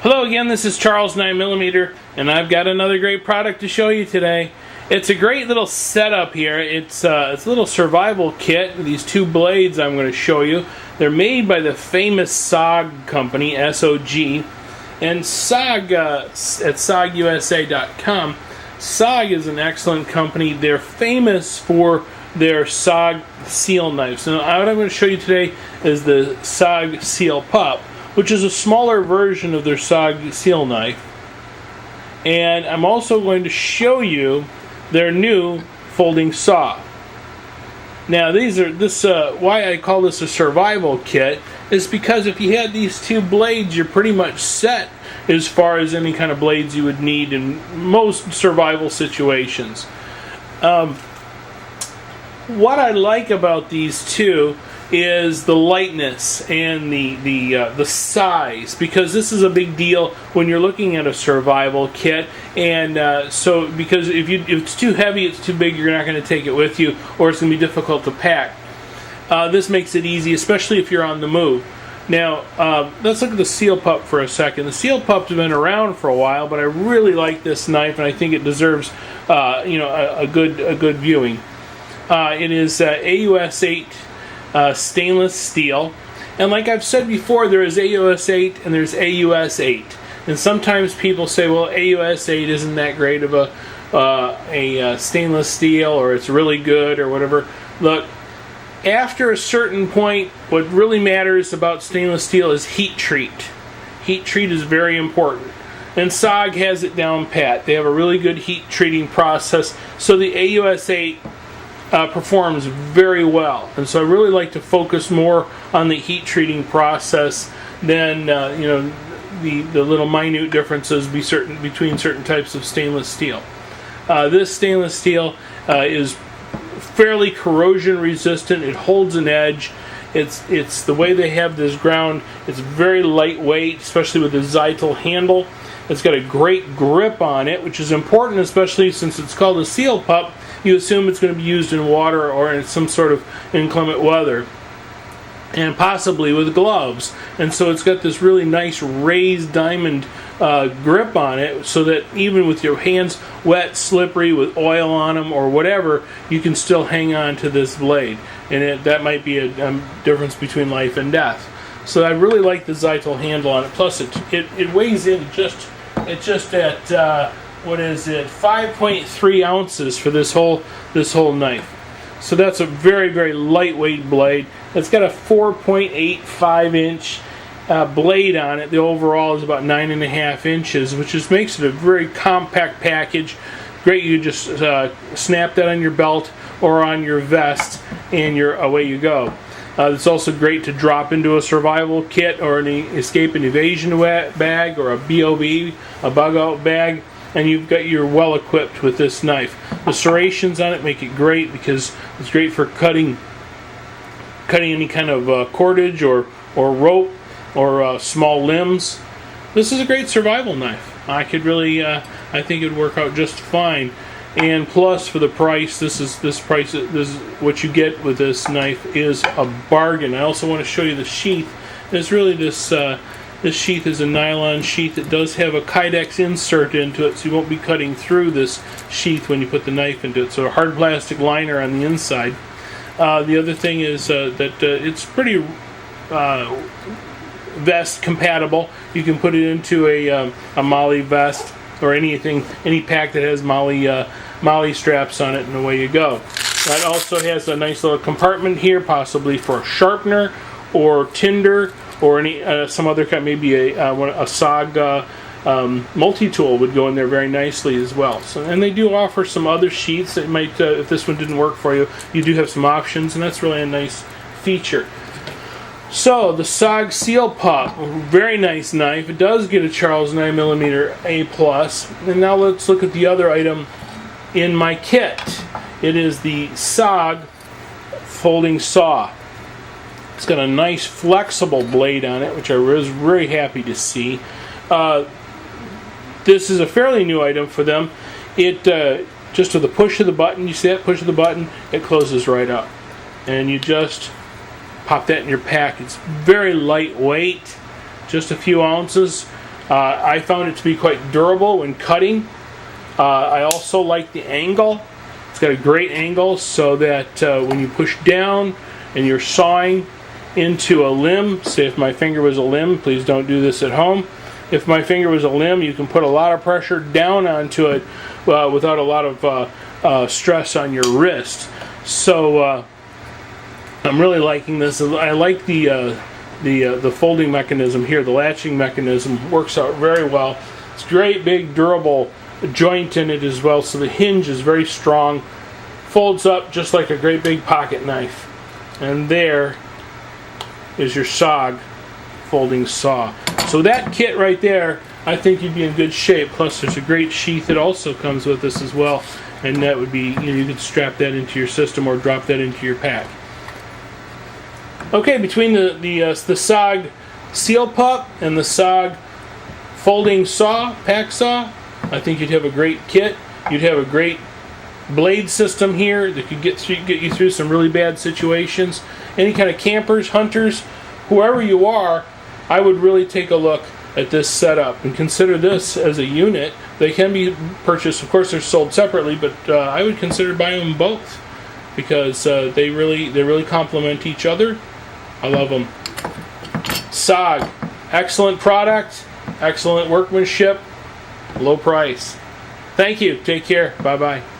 Hello again, this is Charles 9mm, and I've got another great product to show you today. It's a great little setup here. It's a little survival kit. These two blades I'm going to show you. They're made by the famous SOG company, SOG, and SOG at SOGUSA.com. SOG is an excellent company. They're famous for their SOG Seal knives. Now, what I'm going to show you today is the SOG Seal Pup, which is a smaller version of their SOG Seal knife. And I'm also going to show you their new folding saw. Now, why I call this a survival kit is because if you had these two blades, you're pretty much set as far as any kind of blades you would need in most survival situations. What I like about these two is the lightness and the size, because this is a big deal when you're looking at a survival kit. And because if it's too heavy, it's too big, you're not going to take it with you, or it's going to be difficult to pack. This makes it easy, especially if you're on the move. Now, let's look at the Seal Pup for a second. The Seal Pup's been around for a while, but I really like this knife, and I think it deserves a good viewing. It is AUS 8 stainless steel, and like I've said before, there is AUS 8 and there's AUS 8, and sometimes people say, well, AUS 8 isn't that great of a stainless steel, or it's really good, or whatever. Look, after a certain point, what really matters about stainless steel is heat treat. Heat treat is very important, and SOG has it down pat. They have a really good heat treating process, so the AUS 8 performs very well, and so I really like to focus more on the heat treating process than the little minute differences between certain types of stainless steel. This stainless steel is fairly corrosion resistant. It holds an edge. It's the way they have this ground. It's very lightweight, especially with the Zytel handle. It's got a great grip on it, which is important, especially since it's called a Seal Pup. You assume it's going to be used in water or in some sort of inclement weather, and possibly with gloves. And so it's got this really nice raised diamond grip on it, so that even with your hands wet, slippery, with oil on them or whatever, you can still hang on to this blade. And that might be a difference between life and death. So I really like the Zytel handle on it. Plus, it weighs in just at what is it, 5.3 ounces for this whole knife. So that's a very, very lightweight blade. It's got a 4.85 inch blade on it. The overall is about 9.5 inches, which just makes it a very compact package. Great, you just snap that on your belt or on your vest, and away you go. It's also great to drop into a survival kit or an escape and evasion bag, or a BOB, a bug out bag, and you're well equipped with this knife. The serrations on it make it great, because it's great for cutting any kind of cordage or rope or small limbs. This is a great survival knife. I think it'd work out just fine. And plus, for the price, this is what you get with this knife is a bargain. I also want to show you the sheath. It's really this sheath is a nylon sheath. It does have a Kydex insert into it, so you won't be cutting through this sheath when you put the knife into it. So a hard plastic liner on the inside. The other thing is that it's pretty vest compatible. You can put it into a MOLLE vest, or any pack that has MOLLE straps on it, and away you go. That also has a nice little compartment here, possibly for a sharpener or tinder, or some other kind, maybe a SOG multi-tool would go in there very nicely as well. So, and they do offer some other sheaths that might, if this one didn't work for you, you do have some options, and that's really a nice feature. So, the SOG Seal Pup, very nice knife. It does get a Charles 9mm A+. And now let's look at the other item in my kit. It is the SOG folding saw. It's got a nice flexible blade on it, which I was very happy to see. This is a fairly new item for them. It just with the push of the button, you see that push of the button, it closes right up. And you just pop that in your pack. It's very lightweight, just a few ounces. I found it to be quite durable when cutting. I also like the angle. It's got a great angle so that when you push down and you're sawing into a limb, say if my finger was a limb, please don't do this at home. If my finger was a limb, you can put a lot of pressure down onto it without a lot of stress on your wrist. So I'm really liking this. I like the folding mechanism here. The latching mechanism works out very well. It's great big durable joint in it as well, so the hinge is very strong. Folds up just like a great big pocket knife. And there is your SOG folding saw. So that kit right there, I think you'd be in good shape. Plus there's a great sheath that also comes with this as well, and that would be, you could strap that into your system or drop that into your pack. Okay, between the SOG Seal Pup and the SOG folding saw, pack saw, I think you'd have a great kit. You'd have a great blade system here that could get you through some really bad situations. Any kind of campers, hunters, whoever you are, I would really take a look at this setup and consider this as a unit. They can be purchased, of course they're sold separately, but I would consider buying them both because they really complement each other. I love them. SOG, excellent product, excellent workmanship, low price. Thank you. Take care. Bye-bye.